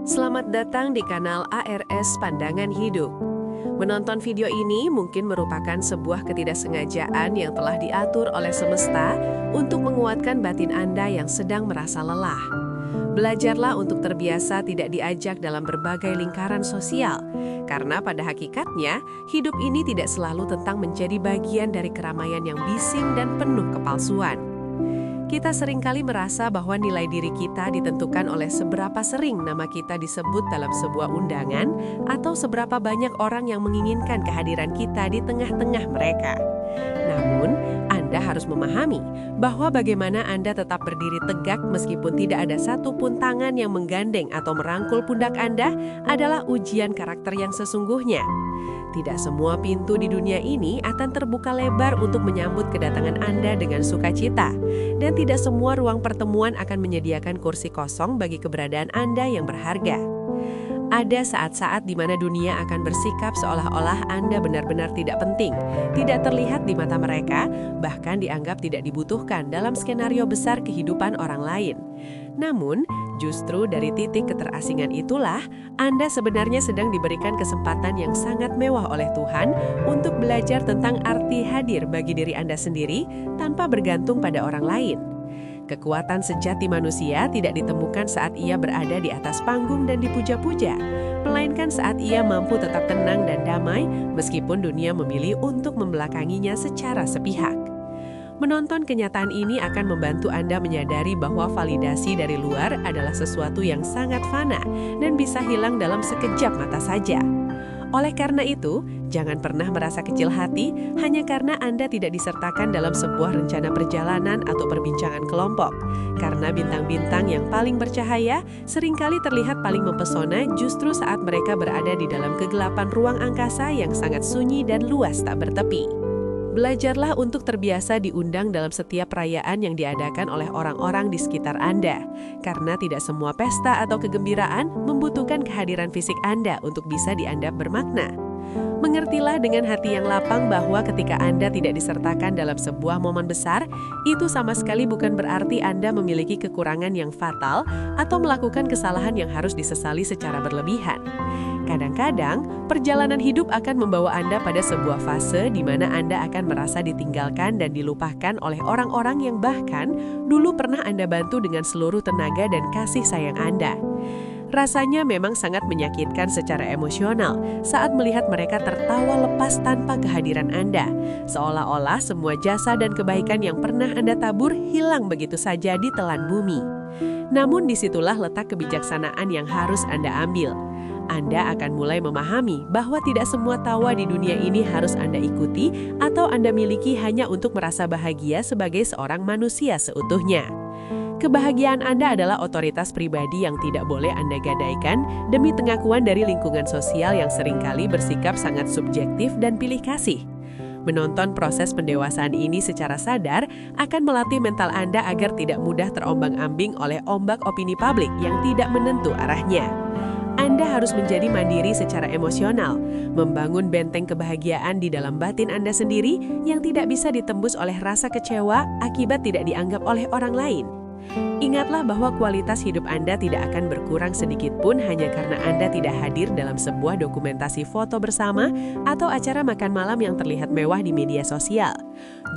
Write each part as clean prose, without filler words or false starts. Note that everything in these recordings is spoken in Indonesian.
Selamat datang di kanal ARS Pandangan Hidup. Menonton video ini mungkin merupakan sebuah ketidaksengajaan yang telah diatur oleh semesta untuk menguatkan batin Anda yang sedang merasa lelah. Belajarlah untuk terbiasa tidak diajak dalam berbagai lingkaran sosial, karena pada hakikatnya hidup ini tidak selalu tentang menjadi bagian dari keramaian yang bising dan penuh kepalsuan. Kita seringkali merasa bahwa nilai diri kita ditentukan oleh seberapa sering nama kita disebut dalam sebuah undangan atau seberapa banyak orang yang menginginkan kehadiran kita di tengah-tengah mereka. Namun, Anda harus memahami bahwa bagaimana Anda tetap berdiri tegak meskipun tidak ada satupun tangan yang menggandeng atau merangkul pundak Anda adalah ujian karakter yang sesungguhnya. Tidak semua pintu di dunia ini akan terbuka lebar untuk menyambut kedatangan Anda dengan sukacita. Dan tidak semua ruang pertemuan akan menyediakan kursi kosong bagi keberadaan Anda yang berharga. Ada saat-saat di mana dunia akan bersikap seolah-olah Anda benar-benar tidak penting, tidak terlihat di mata mereka, bahkan dianggap tidak dibutuhkan dalam skenario besar kehidupan orang lain. Namun, justru dari titik keterasingan itulah, Anda sebenarnya sedang diberikan kesempatan yang sangat mewah oleh Tuhan untuk belajar tentang arti hadir bagi diri Anda sendiri tanpa bergantung pada orang lain. Kekuatan sejati manusia tidak ditemukan saat ia berada di atas panggung dan dipuja-puja, melainkan saat ia mampu tetap tenang dan damai meskipun dunia memilih untuk membelakanginya secara sepihak. Menonton kenyataan ini akan membantu Anda menyadari bahwa validasi dari luar adalah sesuatu yang sangat fana dan bisa hilang dalam sekejap mata saja. Oleh karena itu, jangan pernah merasa kecil hati hanya karena Anda tidak disertakan dalam sebuah rencana perjalanan atau perbincangan kelompok. Karena bintang-bintang yang paling bercahaya seringkali terlihat paling mempesona justru saat mereka berada di dalam kegelapan ruang angkasa yang sangat sunyi dan luas tak bertepi. Belajarlah untuk terbiasa diundang dalam setiap perayaan yang diadakan oleh orang-orang di sekitar Anda. Karena tidak semua pesta atau kegembiraan membutuhkan kehadiran fisik Anda untuk bisa dianggap bermakna. Mengertilah dengan hati yang lapang bahwa ketika Anda tidak disertakan dalam sebuah momen besar, itu sama sekali bukan berarti Anda memiliki kekurangan yang fatal atau melakukan kesalahan yang harus disesali secara berlebihan. Kadang-kadang, perjalanan hidup akan membawa Anda pada sebuah fase di mana Anda akan merasa ditinggalkan dan dilupakan oleh orang-orang yang bahkan dulu pernah Anda bantu dengan seluruh tenaga dan kasih sayang Anda. Rasanya memang sangat menyakitkan secara emosional saat melihat mereka tertawa lepas tanpa kehadiran Anda, seolah-olah semua jasa dan kebaikan yang pernah Anda tabur hilang begitu saja di telan bumi. Namun disitulah letak kebijaksanaan yang harus Anda ambil. Anda akan mulai memahami bahwa tidak semua tawa di dunia ini harus Anda ikuti atau Anda miliki hanya untuk merasa bahagia sebagai seorang manusia seutuhnya. Kebahagiaan Anda adalah otoritas pribadi yang tidak boleh Anda gadaikan demi pengakuan dari lingkungan sosial yang seringkali bersikap sangat subjektif dan pilih kasih. Menonton proses pendewasaan ini secara sadar akan melatih mental Anda agar tidak mudah terombang-ambing oleh ombak opini publik yang tidak menentu arahnya. Anda harus menjadi mandiri secara emosional, membangun benteng kebahagiaan di dalam batin Anda sendiri yang tidak bisa ditembus oleh rasa kecewa akibat tidak dianggap oleh orang lain. Ingatlah bahwa kualitas hidup Anda tidak akan berkurang sedikit pun hanya karena Anda tidak hadir dalam sebuah dokumentasi foto bersama atau acara makan malam yang terlihat mewah di media sosial.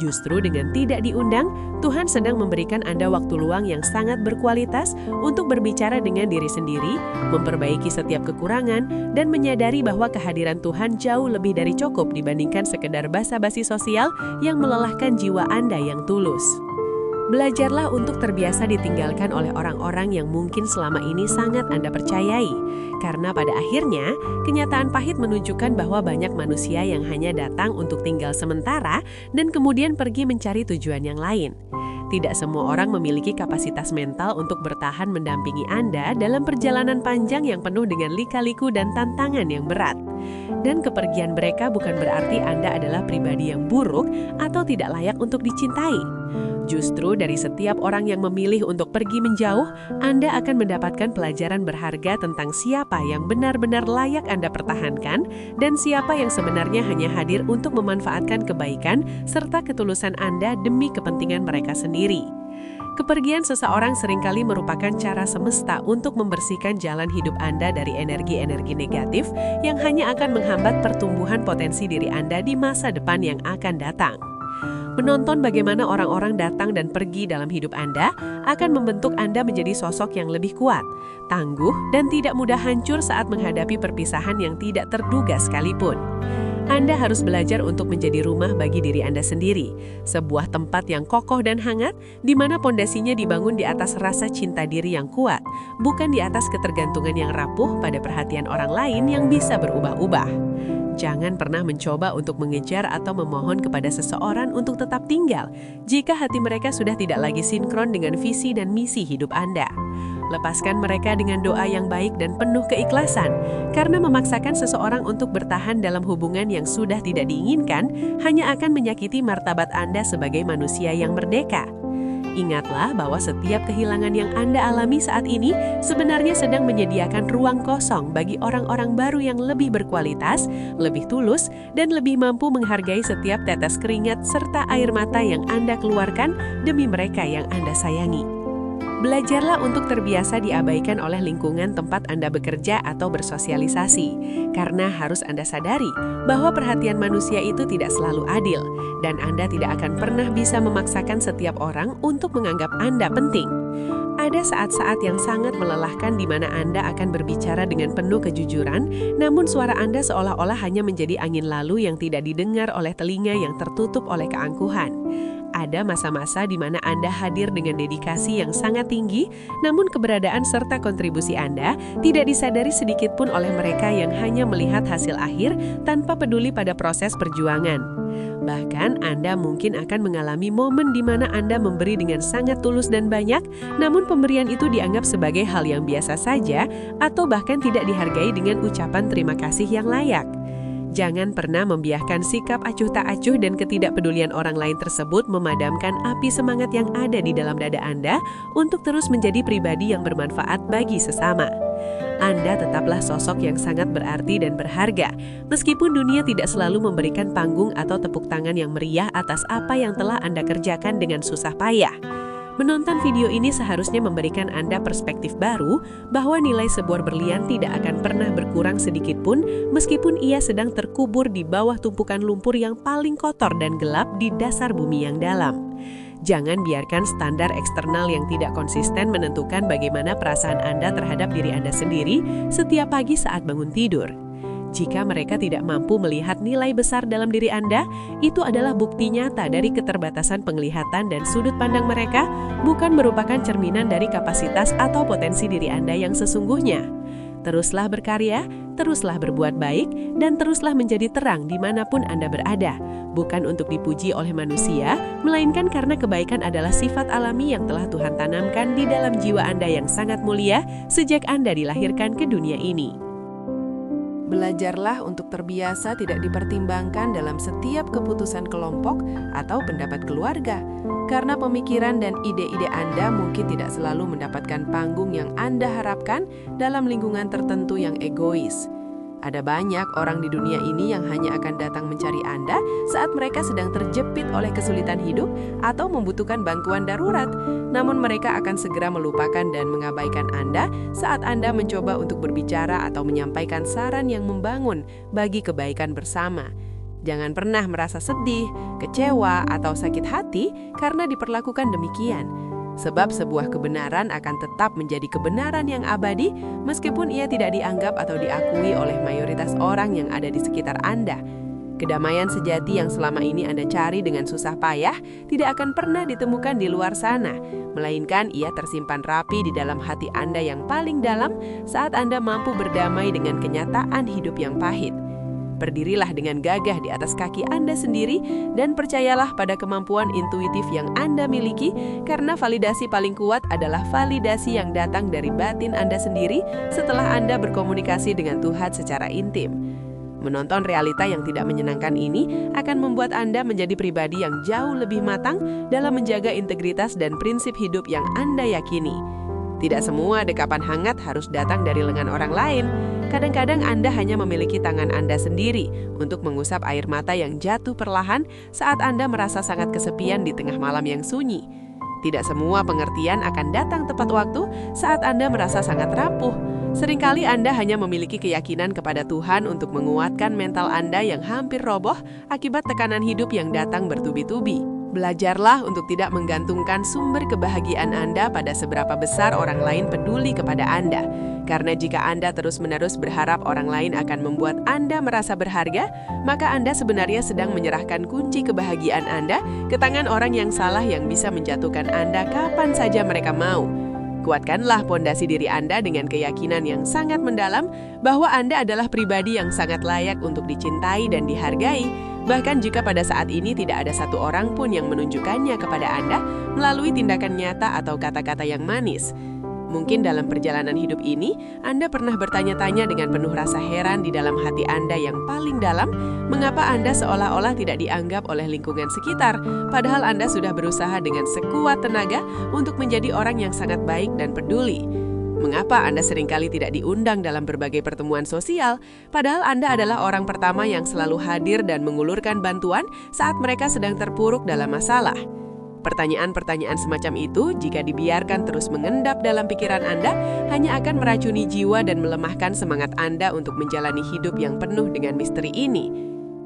Justru dengan tidak diundang, Tuhan sedang memberikan Anda waktu luang yang sangat berkualitas untuk berbicara dengan diri sendiri, memperbaiki setiap kekurangan, dan menyadari bahwa kehadiran Tuhan jauh lebih dari cukup dibandingkan sekedar basa-basi sosial yang melelahkan jiwa Anda yang tulus. Belajarlah untuk terbiasa ditinggalkan oleh orang-orang yang mungkin selama ini sangat Anda percayai. Karena pada akhirnya, kenyataan pahit menunjukkan bahwa banyak manusia yang hanya datang untuk tinggal sementara dan kemudian pergi mencari tujuan yang lain. Tidak semua orang memiliki kapasitas mental untuk bertahan mendampingi Anda dalam perjalanan panjang yang penuh dengan lika-liku dan tantangan yang berat. Dan kepergian mereka bukan berarti Anda adalah pribadi yang buruk atau tidak layak untuk dicintai. Justru dari setiap orang yang memilih untuk pergi menjauh, Anda akan mendapatkan pelajaran berharga tentang siapa yang benar-benar layak Anda pertahankan dan siapa yang sebenarnya hanya hadir untuk memanfaatkan kebaikan serta ketulusan Anda demi kepentingan mereka sendiri. Kepergian seseorang seringkali merupakan cara semesta untuk membersihkan jalan hidup Anda dari energi-energi negatif yang hanya akan menghambat pertumbuhan potensi diri Anda di masa depan yang akan datang. Menonton bagaimana orang-orang datang dan pergi dalam hidup Anda akan membentuk Anda menjadi sosok yang lebih kuat, tangguh, dan tidak mudah hancur saat menghadapi perpisahan yang tidak terduga sekalipun. Anda harus belajar untuk menjadi rumah bagi diri Anda sendiri, sebuah tempat yang kokoh dan hangat, di mana pondasinya dibangun di atas rasa cinta diri yang kuat, bukan di atas ketergantungan yang rapuh pada perhatian orang lain yang bisa berubah-ubah. Jangan pernah mencoba untuk mengejar atau memohon kepada seseorang untuk tetap tinggal jika hati mereka sudah tidak lagi sinkron dengan visi dan misi hidup Anda. Lepaskan mereka dengan doa yang baik dan penuh keikhlasan, karena memaksakan seseorang untuk bertahan dalam hubungan yang sudah tidak diinginkan hanya akan menyakiti martabat Anda sebagai manusia yang merdeka. Ingatlah bahwa setiap kehilangan yang Anda alami saat ini sebenarnya sedang menyediakan ruang kosong bagi orang-orang baru yang lebih berkualitas, lebih tulus, dan lebih mampu menghargai setiap tetes keringat serta air mata yang Anda keluarkan demi mereka yang Anda sayangi. Belajarlah untuk terbiasa diabaikan oleh lingkungan tempat Anda bekerja atau bersosialisasi, karena harus Anda sadari bahwa perhatian manusia itu tidak selalu adil, dan Anda tidak akan pernah bisa memaksakan setiap orang untuk menganggap Anda penting. Ada saat-saat yang sangat melelahkan di mana Anda akan berbicara dengan penuh kejujuran, namun suara Anda seolah-olah hanya menjadi angin lalu yang tidak didengar oleh telinga yang tertutup oleh keangkuhan. Ada masa-masa di mana Anda hadir dengan dedikasi yang sangat tinggi, namun keberadaan serta kontribusi Anda tidak disadari sedikit pun oleh mereka yang hanya melihat hasil akhir tanpa peduli pada proses perjuangan. Bahkan Anda mungkin akan mengalami momen di mana Anda memberi dengan sangat tulus dan banyak, namun pemberian itu dianggap sebagai hal yang biasa saja atau bahkan tidak dihargai dengan ucapan terima kasih yang layak. Jangan pernah membiarkan sikap acuh tak acuh dan ketidakpedulian orang lain tersebut memadamkan api semangat yang ada di dalam dada Anda untuk terus menjadi pribadi yang bermanfaat bagi sesama. Anda tetaplah sosok yang sangat berarti dan berharga, meskipun dunia tidak selalu memberikan panggung atau tepuk tangan yang meriah atas apa yang telah Anda kerjakan dengan susah payah. Menonton video ini seharusnya memberikan Anda perspektif baru bahwa nilai sebuah berlian tidak akan pernah berkurang sedikit pun meskipun ia sedang terkubur di bawah tumpukan lumpur yang paling kotor dan gelap di dasar bumi yang dalam. Jangan biarkan standar eksternal yang tidak konsisten menentukan bagaimana perasaan Anda terhadap diri Anda sendiri setiap pagi saat bangun tidur. Jika mereka tidak mampu melihat nilai besar dalam diri Anda, itu adalah bukti nyata dari keterbatasan penglihatan dan sudut pandang mereka, bukan merupakan cerminan dari kapasitas atau potensi diri Anda yang sesungguhnya. Teruslah berkarya, teruslah berbuat baik, dan teruslah menjadi terang dimanapun Anda berada, bukan untuk dipuji oleh manusia, melainkan karena kebaikan adalah sifat alami yang telah Tuhan tanamkan di dalam jiwa Anda yang sangat mulia sejak Anda dilahirkan ke dunia ini. Belajarlah untuk terbiasa tidak dipertimbangkan dalam setiap keputusan kelompok atau pendapat keluarga, karena pemikiran dan ide-ide Anda mungkin tidak selalu mendapatkan panggung yang Anda harapkan dalam lingkungan tertentu yang egois. Ada banyak orang di dunia ini yang hanya akan datang mencari Anda saat mereka sedang terjepit oleh kesulitan hidup atau membutuhkan bantuan darurat. Namun mereka akan segera melupakan dan mengabaikan Anda saat Anda mencoba untuk berbicara atau menyampaikan saran yang membangun bagi kebaikan bersama. Jangan pernah merasa sedih, kecewa, atau sakit hati karena diperlakukan demikian. Sebab sebuah kebenaran akan tetap menjadi kebenaran yang abadi meskipun ia tidak dianggap atau diakui oleh mayoritas orang yang ada di sekitar Anda. Kedamaian sejati yang selama ini Anda cari dengan susah payah tidak akan pernah ditemukan di luar sana, melainkan ia tersimpan rapi di dalam hati Anda yang paling dalam saat Anda mampu berdamai dengan kenyataan hidup yang pahit. Berdirilah dengan gagah di atas kaki Anda sendiri dan percayalah pada kemampuan intuitif yang Anda miliki, karena validasi paling kuat adalah validasi yang datang dari batin Anda sendiri setelah Anda berkomunikasi dengan Tuhan secara intim. Menonton realita yang tidak menyenangkan ini akan membuat Anda menjadi pribadi yang jauh lebih matang dalam menjaga integritas dan prinsip hidup yang Anda yakini. Tidak semua dekapan hangat harus datang dari lengan orang lain. Kadang-kadang Anda hanya memiliki tangan Anda sendiri untuk mengusap air mata yang jatuh perlahan saat Anda merasa sangat kesepian di tengah malam yang sunyi. Tidak semua pengertian akan datang tepat waktu saat Anda merasa sangat rapuh. Seringkali Anda hanya memiliki keyakinan kepada Tuhan untuk menguatkan mental Anda yang hampir roboh akibat tekanan hidup yang datang bertubi-tubi. Belajarlah untuk tidak menggantungkan sumber kebahagiaan Anda pada seberapa besar orang lain peduli kepada Anda. Karena jika Anda terus-menerus berharap orang lain akan membuat Anda merasa berharga, maka Anda sebenarnya sedang menyerahkan kunci kebahagiaan Anda ke tangan orang yang salah yang bisa menjatuhkan Anda kapan saja mereka mau. Kuatkanlah pondasi diri Anda dengan keyakinan yang sangat mendalam bahwa Anda adalah pribadi yang sangat layak untuk dicintai dan dihargai, bahkan jika pada saat ini tidak ada satu orang pun yang menunjukkannya kepada Anda melalui tindakan nyata atau kata-kata yang manis. Mungkin dalam perjalanan hidup ini, Anda pernah bertanya-tanya dengan penuh rasa heran di dalam hati Anda yang paling dalam, mengapa Anda seolah-olah tidak dianggap oleh lingkungan sekitar, padahal Anda sudah berusaha dengan sekuat tenaga untuk menjadi orang yang sangat baik dan peduli. Mengapa Anda seringkali tidak diundang dalam berbagai pertemuan sosial, padahal Anda adalah orang pertama yang selalu hadir dan mengulurkan bantuan saat mereka sedang terpuruk dalam masalah? Pertanyaan-pertanyaan semacam itu, jika dibiarkan terus mengendap dalam pikiran Anda, hanya akan meracuni jiwa dan melemahkan semangat Anda untuk menjalani hidup yang penuh dengan misteri ini.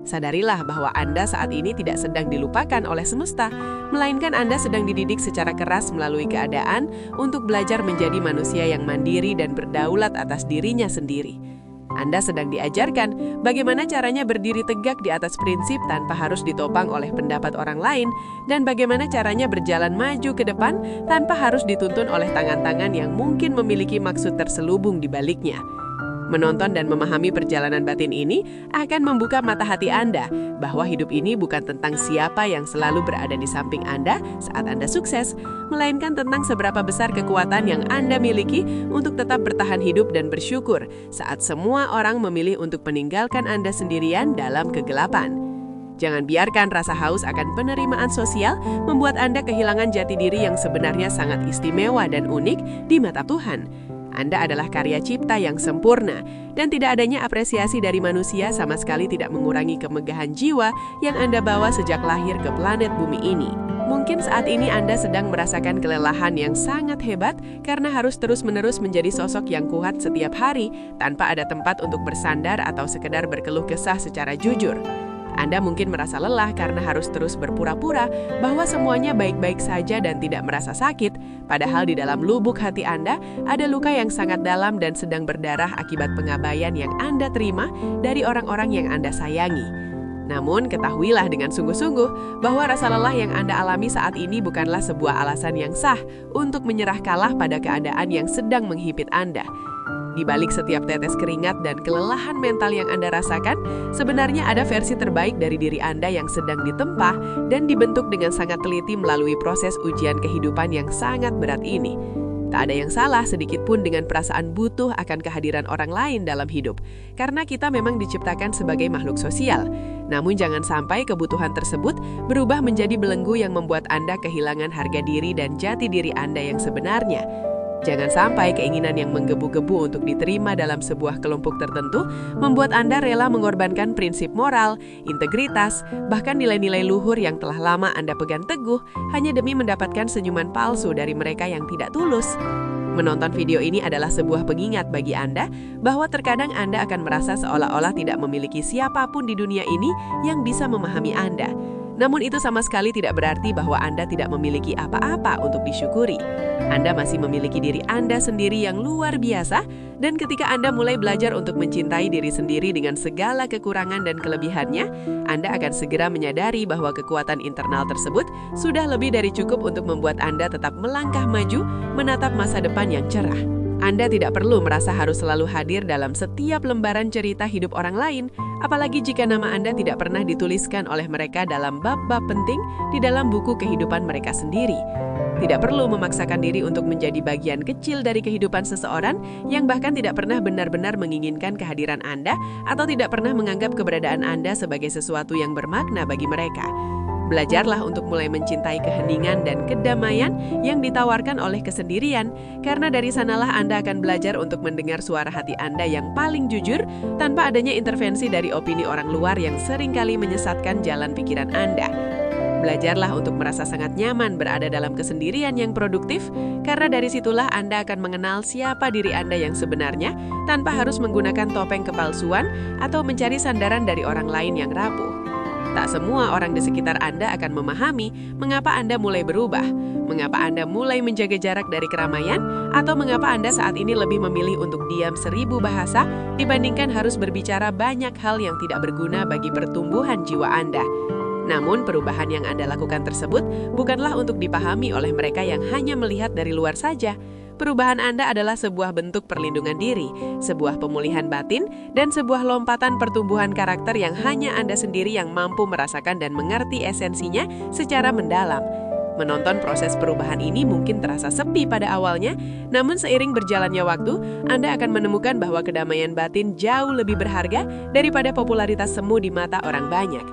Sadarilah bahwa Anda saat ini tidak sedang dilupakan oleh semesta, melainkan Anda sedang dididik secara keras melalui keadaan untuk belajar menjadi manusia yang mandiri dan berdaulat atas dirinya sendiri. Anda sedang diajarkan bagaimana caranya berdiri tegak di atas prinsip tanpa harus ditopang oleh pendapat orang lain, dan bagaimana caranya berjalan maju ke depan tanpa harus dituntun oleh tangan-tangan yang mungkin memiliki maksud terselubung di baliknya. Menonton dan memahami perjalanan batin ini akan membuka mata hati Anda bahwa hidup ini bukan tentang siapa yang selalu berada di samping Anda saat Anda sukses, melainkan tentang seberapa besar kekuatan yang Anda miliki untuk tetap bertahan hidup dan bersyukur saat semua orang memilih untuk meninggalkan Anda sendirian dalam kegelapan. Jangan biarkan rasa haus akan penerimaan sosial membuat Anda kehilangan jati diri yang sebenarnya sangat istimewa dan unik di mata Tuhan. Anda adalah karya cipta yang sempurna, dan tidak adanya apresiasi dari manusia sama sekali tidak mengurangi kemegahan jiwa yang Anda bawa sejak lahir ke planet bumi ini. Mungkin saat ini Anda sedang merasakan kelelahan yang sangat hebat karena harus terus-menerus menjadi sosok yang kuat setiap hari tanpa ada tempat untuk bersandar atau sekedar berkeluh kesah secara jujur. Anda mungkin merasa lelah karena harus terus berpura-pura bahwa semuanya baik-baik saja dan tidak merasa sakit, padahal di dalam lubuk hati Anda ada luka yang sangat dalam dan sedang berdarah akibat pengabaian yang Anda terima dari orang-orang yang Anda sayangi. Namun, ketahuilah dengan sungguh-sungguh bahwa rasa lelah yang Anda alami saat ini bukanlah sebuah alasan yang sah untuk menyerah kalah pada keadaan yang sedang menghimpit Anda. Di balik setiap tetes keringat dan kelelahan mental yang Anda rasakan, sebenarnya ada versi terbaik dari diri Anda yang sedang ditempa dan dibentuk dengan sangat teliti melalui proses ujian kehidupan yang sangat berat ini. Tak ada yang salah sedikit pun dengan perasaan butuh akan kehadiran orang lain dalam hidup, karena kita memang diciptakan sebagai makhluk sosial. Namun jangan sampai kebutuhan tersebut berubah menjadi belenggu yang membuat Anda kehilangan harga diri dan jati diri Anda yang sebenarnya. Jangan sampai keinginan yang menggebu-gebu untuk diterima dalam sebuah kelompok tertentu membuat Anda rela mengorbankan prinsip moral, integritas, bahkan nilai-nilai luhur yang telah lama Anda pegang teguh hanya demi mendapatkan senyuman palsu dari mereka yang tidak tulus. Menonton video ini adalah sebuah pengingat bagi Anda bahwa terkadang Anda akan merasa seolah-olah tidak memiliki siapapun di dunia ini yang bisa memahami Anda. Namun itu sama sekali tidak berarti bahwa Anda tidak memiliki apa-apa untuk disyukuri. Anda masih memiliki diri Anda sendiri yang luar biasa, dan ketika Anda mulai belajar untuk mencintai diri sendiri dengan segala kekurangan dan kelebihannya, Anda akan segera menyadari bahwa kekuatan internal tersebut sudah lebih dari cukup untuk membuat Anda tetap melangkah maju, menatap masa depan yang cerah. Anda tidak perlu merasa harus selalu hadir dalam setiap lembaran cerita hidup orang lain, apalagi jika nama Anda tidak pernah dituliskan oleh mereka dalam bab-bab penting di dalam buku kehidupan mereka sendiri. Tidak perlu memaksakan diri untuk menjadi bagian kecil dari kehidupan seseorang yang bahkan tidak pernah benar-benar menginginkan kehadiran Anda atau tidak pernah menganggap keberadaan Anda sebagai sesuatu yang bermakna bagi mereka. Belajarlah untuk mulai mencintai keheningan dan kedamaian yang ditawarkan oleh kesendirian, karena dari sanalah Anda akan belajar untuk mendengar suara hati Anda yang paling jujur tanpa adanya intervensi dari opini orang luar yang seringkali menyesatkan jalan pikiran Anda. Belajarlah untuk merasa sangat nyaman berada dalam kesendirian yang produktif, karena dari situlah Anda akan mengenal siapa diri Anda yang sebenarnya tanpa harus menggunakan topeng kepalsuan atau mencari sandaran dari orang lain yang rapuh. Tak semua orang di sekitar Anda akan memahami mengapa Anda mulai berubah, mengapa Anda mulai menjaga jarak dari keramaian, atau mengapa Anda saat ini lebih memilih untuk diam 1000 bahasa dibandingkan harus berbicara banyak hal yang tidak berguna bagi pertumbuhan jiwa Anda. Namun perubahan yang Anda lakukan tersebut bukanlah untuk dipahami oleh mereka yang hanya melihat dari luar saja. Perubahan Anda adalah sebuah bentuk perlindungan diri, sebuah pemulihan batin, dan sebuah lompatan pertumbuhan karakter yang hanya Anda sendiri yang mampu merasakan dan mengerti esensinya secara mendalam. Menonton proses perubahan ini mungkin terasa sepi pada awalnya, namun seiring berjalannya waktu, Anda akan menemukan bahwa kedamaian batin jauh lebih berharga daripada popularitas semu di mata orang banyak.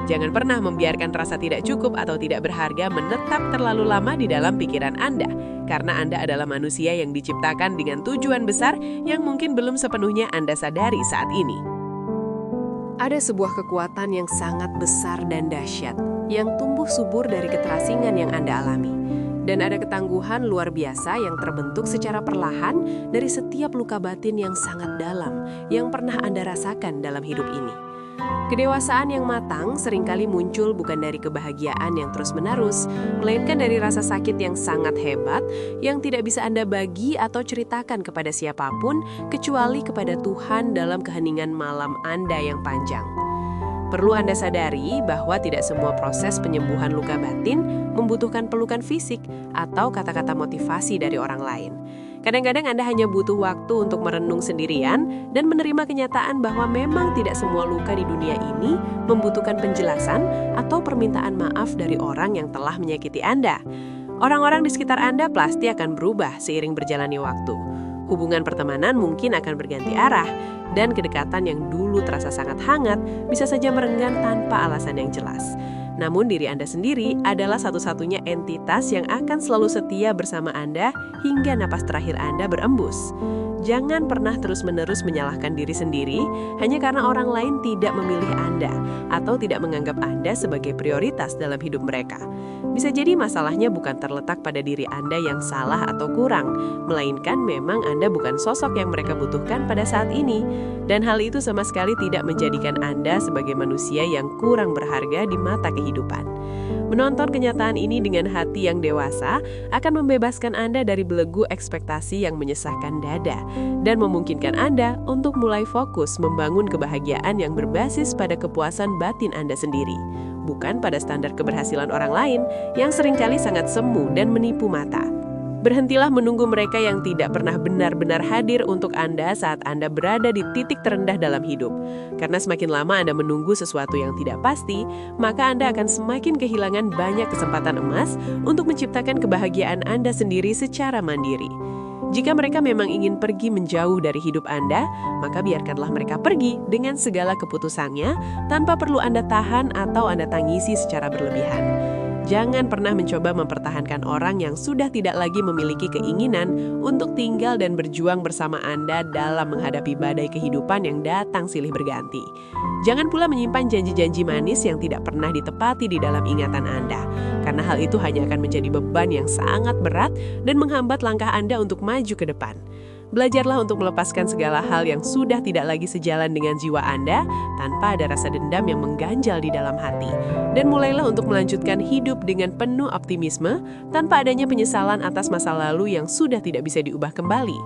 Jangan pernah membiarkan rasa tidak cukup atau tidak berharga menetap terlalu lama di dalam pikiran Anda, karena Anda adalah manusia yang diciptakan dengan tujuan besar yang mungkin belum sepenuhnya Anda sadari saat ini. Ada sebuah kekuatan yang sangat besar dan dahsyat, yang tumbuh subur dari keterasingan yang Anda alami. Dan ada ketangguhan luar biasa yang terbentuk secara perlahan dari setiap luka batin yang sangat dalam yang pernah Anda rasakan dalam hidup ini. Kedewasaan yang matang seringkali muncul bukan dari kebahagiaan yang terus-menerus, melainkan dari rasa sakit yang sangat hebat yang tidak bisa Anda bagi atau ceritakan kepada siapapun kecuali kepada Tuhan dalam keheningan malam Anda yang panjang. Perlu Anda sadari bahwa tidak semua proses penyembuhan luka batin membutuhkan pelukan fisik atau kata-kata motivasi dari orang lain. Kadang-kadang Anda hanya butuh waktu untuk merenung sendirian dan menerima kenyataan bahwa memang tidak semua luka di dunia ini membutuhkan penjelasan atau permintaan maaf dari orang yang telah menyakiti Anda. Orang-orang di sekitar Anda pasti akan berubah seiring berjalannya waktu. Hubungan pertemanan mungkin akan berganti arah, dan kedekatan yang dulu terasa sangat hangat bisa saja merenggang tanpa alasan yang jelas. Namun diri Anda sendiri adalah satu-satunya entitas yang akan selalu setia bersama Anda hingga napas terakhir Anda berembus. Jangan pernah terus-menerus menyalahkan diri sendiri hanya karena orang lain tidak memilih Anda atau tidak menganggap Anda sebagai prioritas dalam hidup mereka. Bisa jadi masalahnya bukan terletak pada diri Anda yang salah atau kurang, melainkan memang Anda bukan sosok yang mereka butuhkan pada saat ini. Dan hal itu sama sekali tidak menjadikan Anda sebagai manusia yang kurang berharga di mata kehidupan. Menonton kenyataan ini dengan hati yang dewasa akan membebaskan Anda dari belenggu ekspektasi yang menyesakkan dada dan memungkinkan Anda untuk mulai fokus membangun kebahagiaan yang berbasis pada kepuasan batin Anda sendiri, bukan pada standar keberhasilan orang lain yang seringkali sangat semu dan menipu mata. Berhentilah menunggu mereka yang tidak pernah benar-benar hadir untuk Anda saat Anda berada di titik terendah dalam hidup. Karena semakin lama Anda menunggu sesuatu yang tidak pasti, maka Anda akan semakin kehilangan banyak kesempatan emas untuk menciptakan kebahagiaan Anda sendiri secara mandiri. Jika mereka memang ingin pergi menjauh dari hidup Anda, maka biarkanlah mereka pergi dengan segala keputusannya tanpa perlu Anda tahan atau Anda tangisi secara berlebihan. Jangan pernah mencoba mempertahankan orang yang sudah tidak lagi memiliki keinginan untuk tinggal dan berjuang bersama Anda dalam menghadapi badai kehidupan yang datang silih berganti. Jangan pula menyimpan janji-janji manis yang tidak pernah ditepati di dalam ingatan Anda, karena hal itu hanya akan menjadi beban yang sangat berat dan menghambat langkah Anda untuk maju ke depan. Belajarlah untuk melepaskan segala hal yang sudah tidak lagi sejalan dengan jiwa Anda tanpa ada rasa dendam yang mengganjal di dalam hati. Dan mulailah untuk melanjutkan hidup dengan penuh optimisme tanpa adanya penyesalan atas masa lalu yang sudah tidak bisa diubah kembali.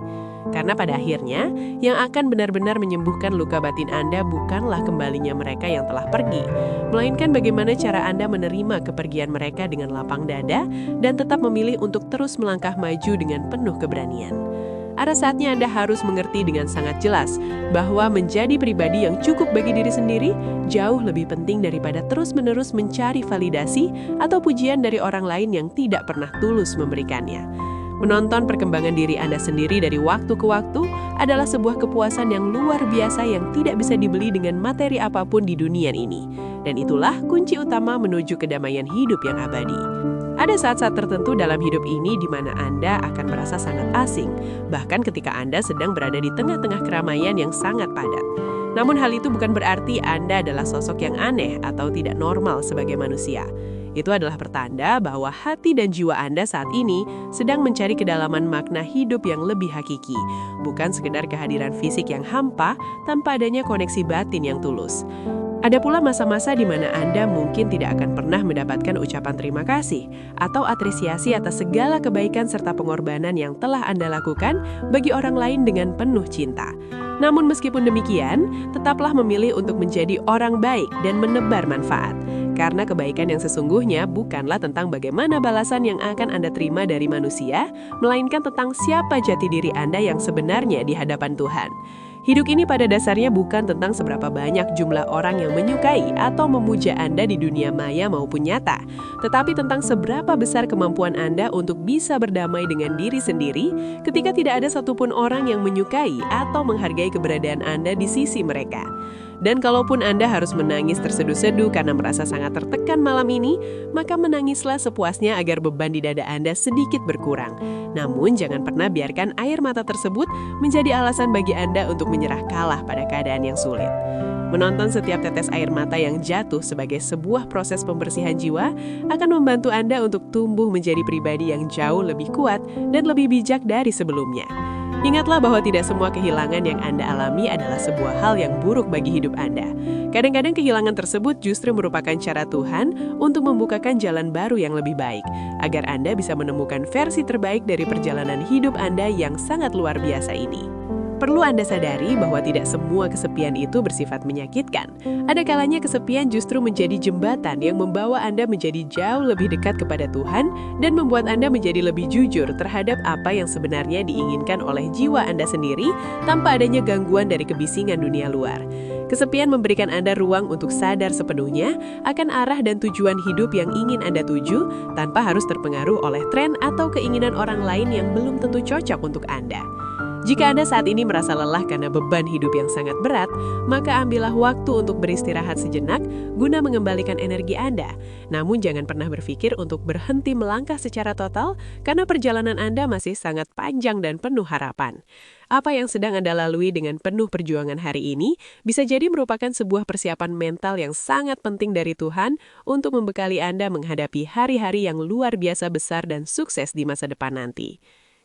Karena pada akhirnya, yang akan benar-benar menyembuhkan luka batin Anda bukanlah kembalinya mereka yang telah pergi, melainkan bagaimana cara Anda menerima kepergian mereka dengan lapang dada dan tetap memilih untuk terus melangkah maju dengan penuh keberanian. Ada saatnya Anda harus mengerti dengan sangat jelas bahwa menjadi pribadi yang cukup bagi diri sendiri jauh lebih penting daripada terus-menerus mencari validasi atau pujian dari orang lain yang tidak pernah tulus memberikannya. Menonton perkembangan diri Anda sendiri dari waktu ke waktu adalah sebuah kepuasan yang luar biasa yang tidak bisa dibeli dengan materi apapun di dunia ini. Dan itulah kunci utama menuju kedamaian hidup yang abadi. Ada saat-saat tertentu dalam hidup ini di mana Anda akan merasa sangat asing, bahkan ketika Anda sedang berada di tengah-tengah keramaian yang sangat padat. Namun hal itu bukan berarti Anda adalah sosok yang aneh atau tidak normal sebagai manusia. Itu adalah pertanda bahwa hati dan jiwa Anda saat ini sedang mencari kedalaman makna hidup yang lebih hakiki, bukan sekedar kehadiran fisik yang hampa tanpa adanya koneksi batin yang tulus. Ada pula masa-masa di mana Anda mungkin tidak akan pernah mendapatkan ucapan terima kasih atau apresiasi atas segala kebaikan serta pengorbanan yang telah Anda lakukan bagi orang lain dengan penuh cinta. Namun meskipun demikian, tetaplah memilih untuk menjadi orang baik dan menebar manfaat. Karena kebaikan yang sesungguhnya bukanlah tentang bagaimana balasan yang akan Anda terima dari manusia, melainkan tentang siapa jati diri Anda yang sebenarnya di hadapan Tuhan. Hidup ini pada dasarnya bukan tentang seberapa banyak jumlah orang yang menyukai atau memuja Anda di dunia maya maupun nyata, tetapi tentang seberapa besar kemampuan Anda untuk bisa berdamai dengan diri sendiri ketika tidak ada satupun orang yang menyukai atau menghargai keberadaan Anda di sisi mereka. Dan kalaupun Anda harus menangis terseduh-seduh karena merasa sangat tertekan malam ini, maka menangislah sepuasnya agar beban di dada Anda sedikit berkurang. Namun jangan pernah biarkan air mata tersebut menjadi alasan bagi Anda untuk menyerah kalah pada keadaan yang sulit. Menonton setiap tetes air mata yang jatuh sebagai sebuah proses pembersihan jiwa akan membantu Anda untuk tumbuh menjadi pribadi yang jauh lebih kuat dan lebih bijak dari sebelumnya. Ingatlah bahwa tidak semua kehilangan yang Anda alami adalah sebuah hal yang buruk bagi hidup Anda. Kadang-kadang kehilangan tersebut justru merupakan cara Tuhan untuk membukakan jalan baru yang lebih baik, agar Anda bisa menemukan versi terbaik dari perjalanan hidup Anda yang sangat luar biasa ini. Perlu Anda sadari bahwa tidak semua kesepian itu bersifat menyakitkan. Ada kalanya kesepian justru menjadi jembatan yang membawa Anda menjadi jauh lebih dekat kepada Tuhan dan membuat Anda menjadi lebih jujur terhadap apa yang sebenarnya diinginkan oleh jiwa Anda sendiri tanpa adanya gangguan dari kebisingan dunia luar. Kesepian memberikan Anda ruang untuk sadar sepenuhnya akan arah dan tujuan hidup yang ingin Anda tuju tanpa harus terpengaruh oleh tren atau keinginan orang lain yang belum tentu cocok untuk Anda. Jika Anda saat ini merasa lelah karena beban hidup yang sangat berat, maka ambillah waktu untuk beristirahat sejenak guna mengembalikan energi Anda. Namun jangan pernah berpikir untuk berhenti melangkah secara total karena perjalanan Anda masih sangat panjang dan penuh harapan. Apa yang sedang Anda lalui dengan penuh perjuangan hari ini bisa jadi merupakan sebuah persiapan mental yang sangat penting dari Tuhan untuk membekali Anda menghadapi hari-hari yang luar biasa besar dan sukses di masa depan nanti.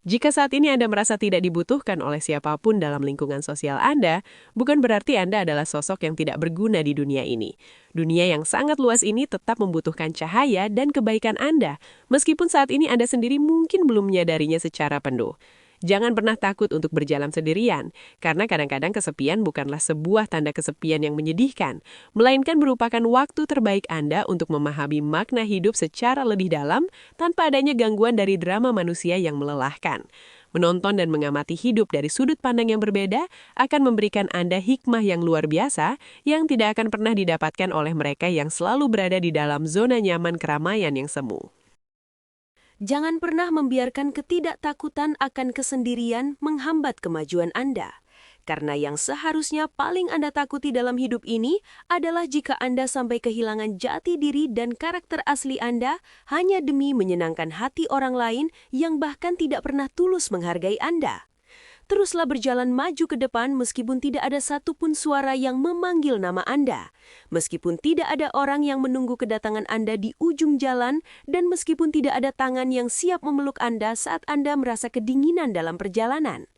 Jika saat ini Anda merasa tidak dibutuhkan oleh siapapun dalam lingkungan sosial Anda, bukan berarti Anda adalah sosok yang tidak berguna di dunia ini. Dunia yang sangat luas ini tetap membutuhkan cahaya dan kebaikan Anda, meskipun saat ini Anda sendiri mungkin belum menyadarinya secara penuh. Jangan pernah takut untuk berjalan sendirian, karena kadang-kadang kesepian bukanlah sebuah tanda kesepian yang menyedihkan, melainkan merupakan waktu terbaik Anda untuk memahami makna hidup secara lebih dalam tanpa adanya gangguan dari drama manusia yang melelahkan. Menonton dan mengamati hidup dari sudut pandang yang berbeda akan memberikan Anda hikmah yang luar biasa yang tidak akan pernah didapatkan oleh mereka yang selalu berada di dalam zona nyaman keramaian yang semu. Jangan pernah membiarkan ketidaktakutan akan kesendirian menghambat kemajuan Anda. Karena yang seharusnya paling Anda takuti dalam hidup ini adalah jika Anda sampai kehilangan jati diri dan karakter asli Anda hanya demi menyenangkan hati orang lain yang bahkan tidak pernah tulus menghargai Anda. Teruslah berjalan maju ke depan meskipun tidak ada satupun suara yang memanggil nama Anda. Meskipun tidak ada orang yang menunggu kedatangan Anda di ujung jalan dan meskipun tidak ada tangan yang siap memeluk Anda saat Anda merasa kedinginan dalam perjalanan.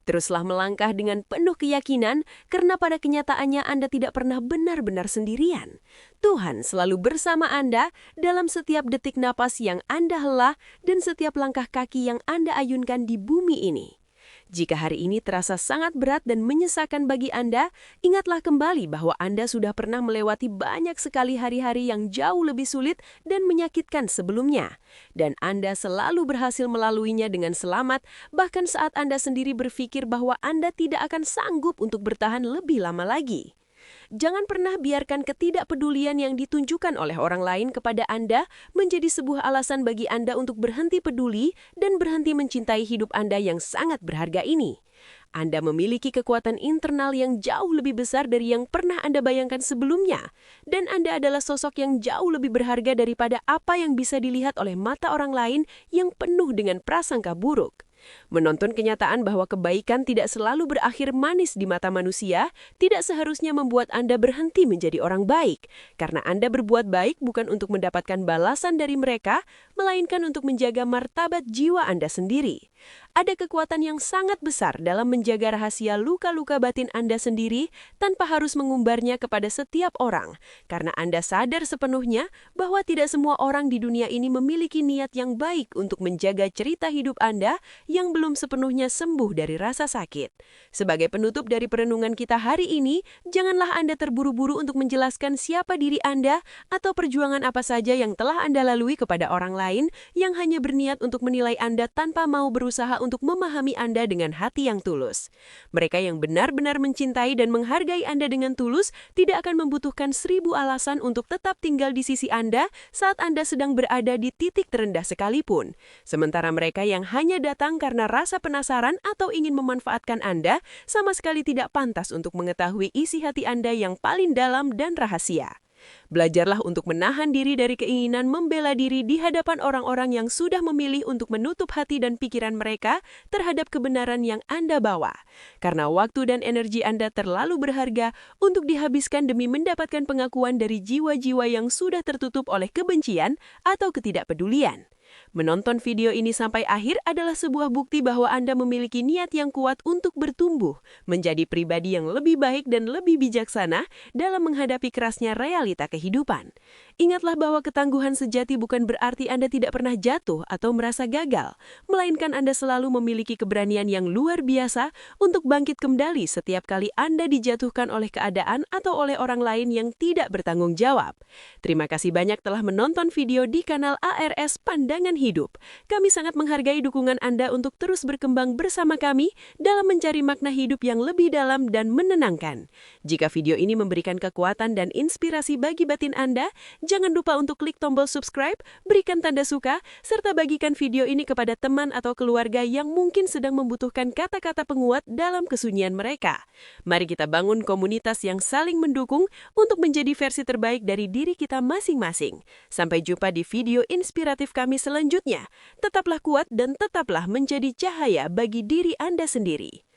Teruslah melangkah dengan penuh keyakinan karena pada kenyataannya Anda tidak pernah benar-benar sendirian. Tuhan selalu bersama Anda dalam setiap detik napas yang Anda hela dan setiap langkah kaki yang Anda ayunkan di bumi ini. Jika hari ini terasa sangat berat dan menyesakan bagi Anda, ingatlah kembali bahwa Anda sudah pernah melewati banyak sekali hari-hari yang jauh lebih sulit dan menyakitkan sebelumnya. Dan Anda selalu berhasil melaluinya dengan selamat, bahkan saat Anda sendiri berpikir bahwa Anda tidak akan sanggup untuk bertahan lebih lama lagi. Jangan pernah biarkan ketidakpedulian yang ditunjukkan oleh orang lain kepada Anda menjadi sebuah alasan bagi Anda untuk berhenti peduli dan berhenti mencintai hidup Anda yang sangat berharga ini. Anda memiliki kekuatan internal yang jauh lebih besar dari yang pernah Anda bayangkan sebelumnya, dan Anda adalah sosok yang jauh lebih berharga daripada apa yang bisa dilihat oleh mata orang lain yang penuh dengan prasangka buruk. Menonton kenyataan bahwa kebaikan tidak selalu berakhir manis di mata manusia tidak seharusnya membuat Anda berhenti menjadi orang baik, karena Anda berbuat baik bukan untuk mendapatkan balasan dari mereka, melainkan untuk menjaga martabat jiwa Anda sendiri. Ada kekuatan yang sangat besar dalam menjaga rahasia luka-luka batin Anda sendiri tanpa harus mengumbarnya kepada setiap orang, karena Anda sadar sepenuhnya bahwa tidak semua orang di dunia ini memiliki niat yang baik untuk menjaga cerita hidup Anda yang belum sepenuhnya sembuh dari rasa sakit. Sebagai penutup dari perenungan kita hari ini, janganlah Anda terburu-buru untuk menjelaskan siapa diri Anda atau perjuangan apa saja yang telah Anda lalui kepada orang lain yang hanya berniat untuk menilai Anda tanpa mau berusaha untuk memahami Anda dengan hati yang tulus. Mereka yang benar-benar mencintai dan menghargai Anda dengan tulus tidak akan membutuhkan 1000 alasan untuk tetap tinggal di sisi Anda saat Anda sedang berada di titik terendah sekalipun. Sementara mereka yang hanya datang karena rasa penasaran atau ingin memanfaatkan Anda sama sekali tidak pantas untuk mengetahui isi hati Anda yang paling dalam dan rahasia. Belajarlah untuk menahan diri dari keinginan membela diri di hadapan orang-orang yang sudah memilih untuk menutup hati dan pikiran mereka terhadap kebenaran yang Anda bawa. Karena waktu dan energi Anda terlalu berharga untuk dihabiskan demi mendapatkan pengakuan dari jiwa-jiwa yang sudah tertutup oleh kebencian atau ketidakpedulian. Menonton video ini sampai akhir adalah sebuah bukti bahwa Anda memiliki niat yang kuat untuk bertumbuh, menjadi pribadi yang lebih baik dan lebih bijaksana dalam menghadapi kerasnya realita kehidupan. Ingatlah bahwa ketangguhan sejati bukan berarti Anda tidak pernah jatuh atau merasa gagal, melainkan Anda selalu memiliki keberanian yang luar biasa untuk bangkit kembali setiap kali Anda dijatuhkan oleh keadaan atau oleh orang lain yang tidak bertanggung jawab. Terima kasih banyak telah menonton video di kanal ARS Pandangan Hidup. Kami sangat menghargai dukungan Anda untuk terus berkembang bersama kami dalam mencari makna hidup yang lebih dalam dan menenangkan. Jika video ini memberikan kekuatan dan inspirasi bagi batin Anda, jangan lupa untuk klik tombol subscribe, berikan tanda suka, serta bagikan video ini kepada teman atau keluarga yang mungkin sedang membutuhkan kata-kata penguat dalam kesunyian mereka. Mari kita bangun komunitas yang saling mendukung untuk menjadi versi terbaik dari diri kita masing-masing. Sampai jumpa di video inspiratif kami selanjutnya. Tetaplah kuat dan tetaplah menjadi cahaya bagi diri Anda sendiri.